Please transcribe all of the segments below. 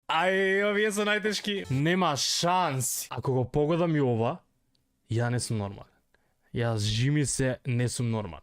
Ај, овие се најтешки. Нема шанс. Ако го погодам и ова, ја не сум нормален. Јас жими се не сум нормален.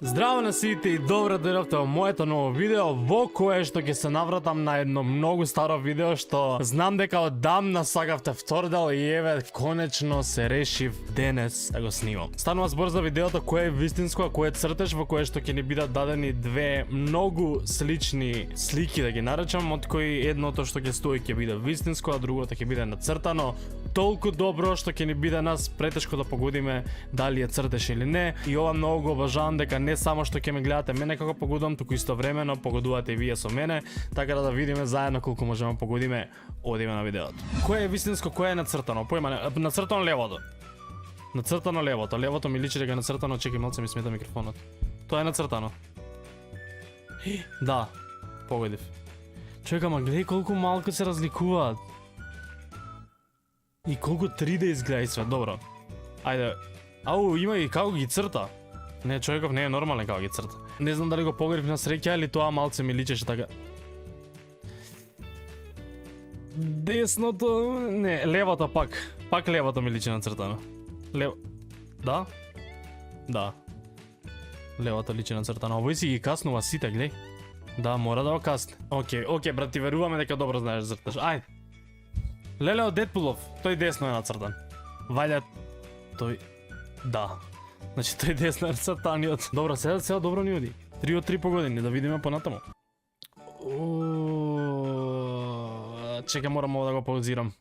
Здраво на сите и добро дојдовте во моето ново видео, во кое што ќе се навратам на едно многу старо видео што знам дека одамна сакавте втордел и еве конечно се решив денес да го снимам. Станува збор за видеото кое е вистинско, а кое е цртеж, во кое што ќе ни бидат дадени две многу слични слики да ги наречам, од кои едното што ќе стои ќе биде вистинско, а другото ќе биде нацртано. Толку добро што ќе ни биде нас претешко да погодиме дали е цртеж или не. И ова многу го обожавам дека не само што ќе ме гледате мене како погодувам, туку истовремено погодувате и вие со мене, така да видиме заедно колку можеме да погодиме. Одиме на видеото. Кое е вистинско, кое е нацртано? Појма не, нацртано левото. Нацртано левото. Левото ми личи дека е нацртано, чекај малце ми смета микрофонот. Тоа е нацртано. Да, погодив. Човек, ама гледај колку малку се разликуваат. И колку 3D изгледа и све, добро. Ајде. Ау, има и како ги црта. Не, човеков не е нормален како ги црта. Не знам дали го погребив на среќа или тоа малце ми личеше така. Десното, не, левото пак. Пак левото ми личи нацртано. Да? Да. Левото личи нацртано. Овој си ги каснува сите, глеј. Да, мора да го касне. Океј, брат, ти веруваме дека добро знаеш да црташ. Ајде. Леле од Дедпулов, тој десно е нацртан. Ваља, тој... Да. Значи тој десно е нацртаниот. Добро, сега добро ни оди. 3 од 3 погодини, да видиме понатаму. Чекај, морам ово да го паузирам.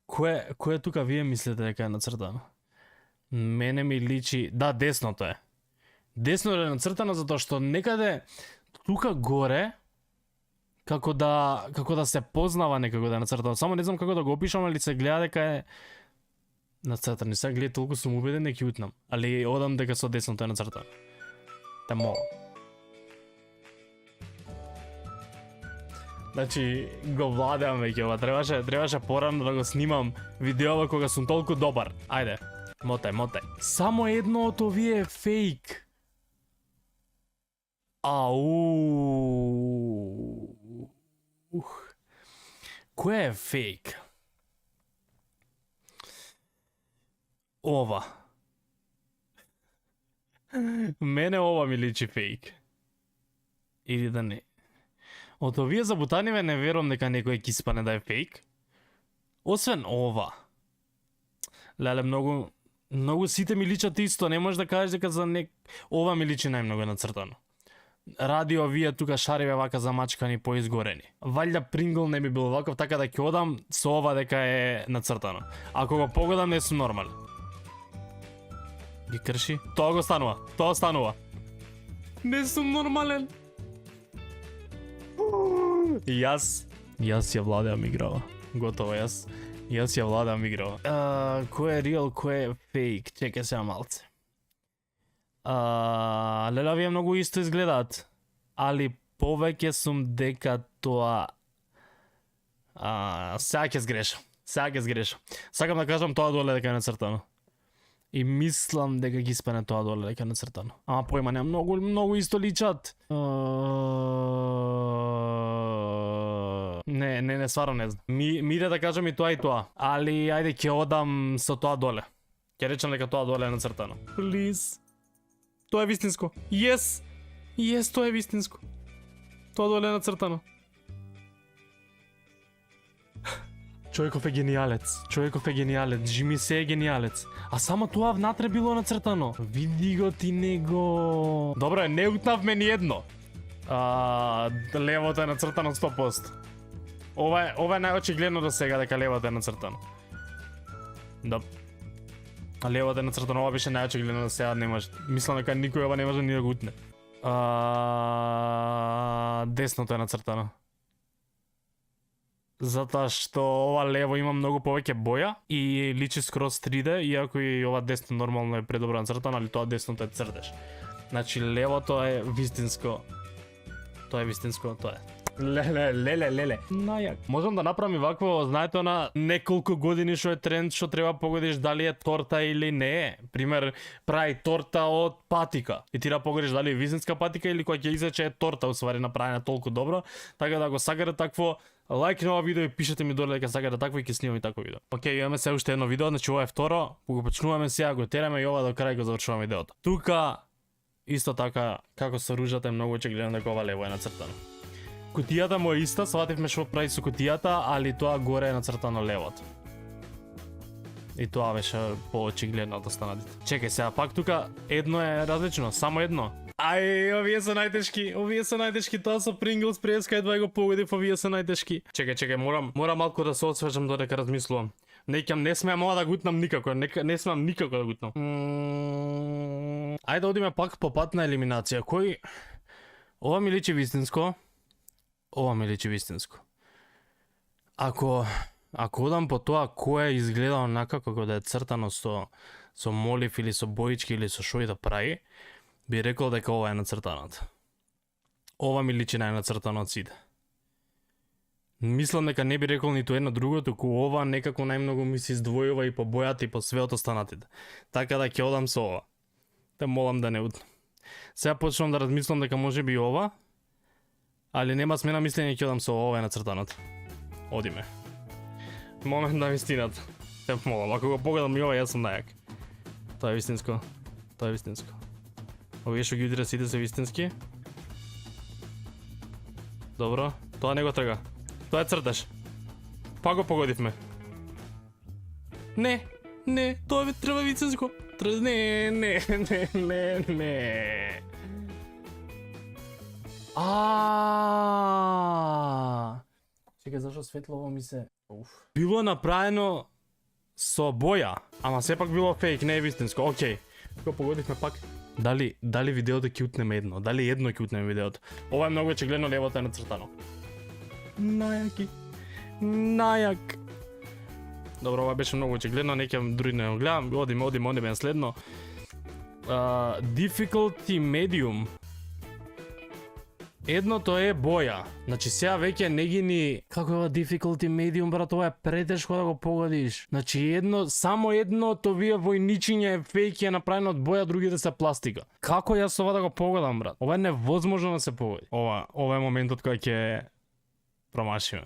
Кој тука вие мислите дека е нацртано? Мене ми личи... Да, десното е. Десно е нацртано затоа што некаде тука горе како да се познава некако да е нацртано. Само не знам како да го опишам, али се гледа дека е нацртано. Сега гледа, толку сум убеден дека утнам. Али одам дека со десното е нацртано. Те молам. Значи, го владеам веќе ова. Требаше порано да го снимам видеова кога сум толку добар. Ајде, мотай. Само едно од овие е фейк. Кој е фейк? Ова. Мене ова ми личи фейк. Или да не. Од овие забутаниве не верувам дека некој ќе испане да е фейк. Освен ова. Леле, многу сите ми личат исто, не можеш да кажеш дека за ова ми личи најмногу нацртано. Радио вие тука шариве вака замачкани поизгорени. Валјда Прингл не би бил ваков, така да ќе одам со ова дека е нацртано. Ако го погодам не сум нормален. Ги крши? Тоа станува. Не сум нормален. Јас ја владеам играва. Готово, јас ја владеам играва. Кој е реал, кој е фейк? Чекај сега малце. Леле, овие многу исто изгледаат. Али повеќе сум дека тоа... Сега ќе сгрешам. Сакам да кажам тоа доле дека е нацртано. И мислам дека ги испане тоа доле дека е нацртано. Ама појма не, многу исто личат. Не, стварно не знам. Ми иде да кажам и тоа. Али ајде ќе одам со тоа доле. Ќе речам дека тоа доле е нацртано. Please. Тоа е вистинско. Yes, тоа е вистинско. Тоа доле е нацртано. Човеков е гениалец. Жими се е гениалец. А само тоа внатре било нацртано. Види го ти него. Добро, не утнавме ни едно. Левото е нацртано 100%. Ова е најочигледно до сега дека левото е нацртано. Да. А левото е нацртано, ова беше најочигледно до сега, не може. Мислам дека никој ова не може ни да го утне. Десното е нацртано. Затоа што ова лево има многу повеќе боја и личи скроз 3D, иако и ова десно нормално е предобро нацртано, али тоа десното е цртеж. Значи левото е вистинско. Тоа е. Леле. Најак. Можам да направам и вакво, знаете, на неколку години што е тренд, што треба погодиш дали е торта или не е. Пример, прави торта од патика. И ти да погодиш дали е вистинска патика или која ќе излече е торта, усвари направена толку добро. Така да го сакате такво, лайк на ова видео и пишете ми доле дека сакате такво и ќе снимам и такво видео. Океј, имаме се уште едно видео, значи ова е второ, го почнуваме сега, го тераме и ова до крај го завршуваме видеото. Тука исто така како со ружата е многу очигледно дека ова лево е нацртано. Кутијата му е иста, свативме што прави со кутијата, али тоа горе е нацртано левото. И тоа беше поочигледно од останатите. Чекај сега, пак тука едно е различно, само едно. Ај, овие се најтешки, тоа со Pringles преска едва го погодив, овие се најтешки. Чекај, морам малку да се освежам додека размислувам. Не смеам ова да гутнам никако, не смеам никако да гутнам. Ајде да одиме пак по пат на елиминација. Кој... Ова ми личи вистинско. Ако одам по тоа кој изгледа онака како да е цртано со молив или со боички или со шо и да прави, би рекол дека ова е нацртаното. Ова ми личи најнацртано од сите. Мислам дека не би рекол ниту едно друго, туку ова некако најмногу ми се издвојува и по бојата и по све од останатите. Така да ќе одам со ова. Те молам да не утнам. Сега почнувам да размислам дека може би ова, али нема смена мислење, ќе одам со ова е нацртаното. Одиме. Момент на вистината. Те молам, ако го погледам и ова, јас сум најак. Тоа е вистинско. Овие што ги удира сите се вистински. Добро, тоа не го трга. Тоа е црташ. Па го погодивме. Не, тоа ви треба вистинско. Не. Чекај, зашо светлово ми се... Било направено со боја, ама сепак било фейк, не е вистинско. Океј, го погодивме пак. Дали видеото ќе утнеме едно? Дали едно ќе утнеме видеото? Ова е многу очигледно, левото е нацртано. Најак. Добро, ова беше многу очигледно, некам други не го гледам. Одиме на следно. Difficulty medium. Едното е боја. Значи сега веќе не ги ни... Како е ова difficulty medium, брат, ова е претешко да го погодиш. Значи само едното вие војничиње е фейк е направено од боја, другите се пластика. Како јас ова да го погодам, брат? Ова е невозможно да се погоди. Ова е моментот кој ќе промашиме.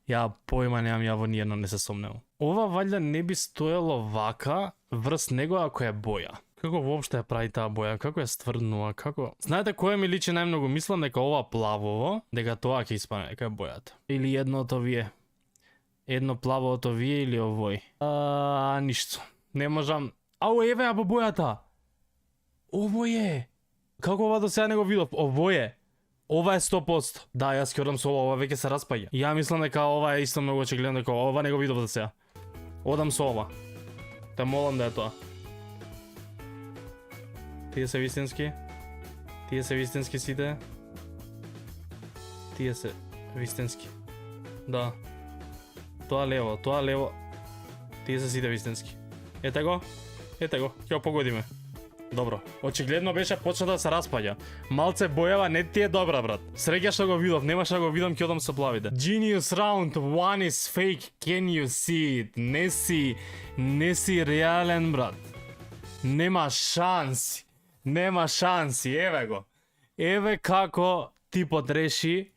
Ја појма немам, ја во ниедно не се сомневам. Ова валјда не би стоело вака врз него ако е боја. Како воопште ја прави таа боја, како ја стврднува, како... Знаете кој ми личи најмногу? Мислам дека ова плавово, дека тоа ќе испане, дека е бојата. Или едното вие. Едно плавото вие или овој. Ништо. Не можам... Еве ја по бојата! Овој е! Како ова до сега не го видов? Овој е! Ова е 100%. Да, јас ќе одам со ова веќе се распаѓа. Ја мислам дека ова е исто многу очигледно, дека ова не го видов до сега. Одам со ова. Те молам да е тоа. Тие се вистински сите. Тие се вистински. Да. Тоа лево. Тие се сите вистински. Ете го, ќе го погодиме. Добро. Очигледно беше почна да се распаѓа. Малце бојава не ти е добра, брат. Среќа што го видов, немаше да го видам, ќе одам со плавите. Genius round, one is fake, can you see it? Не си реален, брат. Нема шанси, еве го. Еве како типот реши,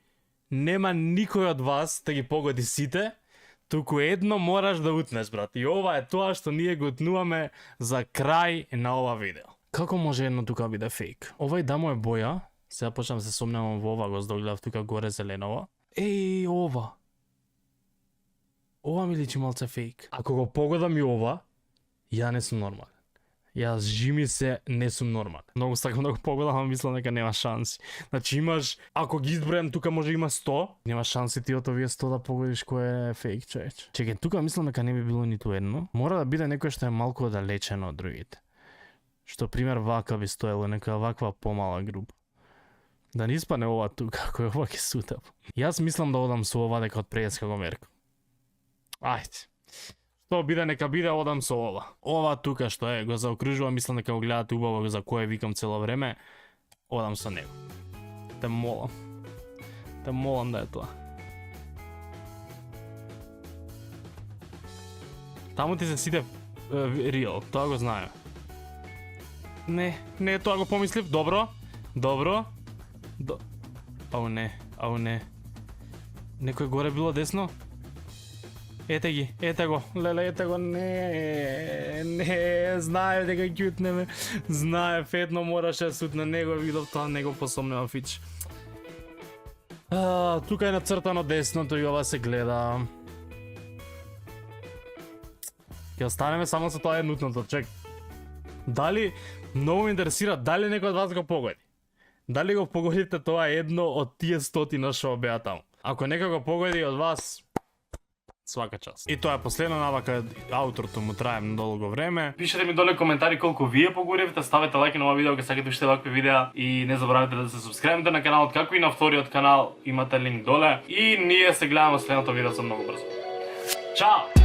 нема никој од вас да ги погоди сите, туку едно мораш да утнеш, брат. И ова е тоа што ние го утнуваме за крај на ова видео. Како може едно тука биде фейк? Ова и да му е боја. Сега почнам се сомневам во ова, го здогледав тука горе зеленово. Ова. Ова ми личи малце фейк. Ако го погодам и ова, ја не сум нормален. Јас жими се, не сум нормален. Многу сакам да го погодам, а мислам дека нема шанси. Значи имаш, ако ги избројам тука може има 100, нема шанси ти од овие 100 да погодиш кој е фейк, човеч. Чекај, тука мислам дека не би било ниту едно. Мора да биде некој што е малку оддалечено од другите. Што пример вака би стоело, нека ваква помала група. Да не испане ова тука, кој ова ќе сутап. Јас мислам да одам со ова дека од преска го меркам. Ајде. Што биде, нека биде, одам со ова. Ова тука што е, го заокружувам, мислам дека го гледате убаво за кое викам цело време. Одам со него. Те молам. Те молам да е тоа. Таму ти се сите реал, тоа го знаеме. Не, тоа го помислив, добро. Ау не. Некој горе било десно? Ете го, леле, ете го, не, знае дека ќутнеме, знае, фетно мораше да сутне, не го видов тоа, не го посомнева Фич. Тука е нацртано десното и ова се гледа. Ќе останеме само со тоа еднутното, чек. Дали, многу ме интересира, дали некој од вас го погоди? Дали го погодите тоа едно од тие стотина што беа таму? Ако некој го погоди од вас, свака час. И тоа е последно навака, ауторто му трае долго време. Пишете ми доле коментари колку вие погоревте, ставете лайк на ова видео ако сакате уште вакви видеа и не заборавате да се субскрибнете на каналот, како и на вториот канал, имате линк доле. И ние се гледаме во следното видео со многу брзо. Чао!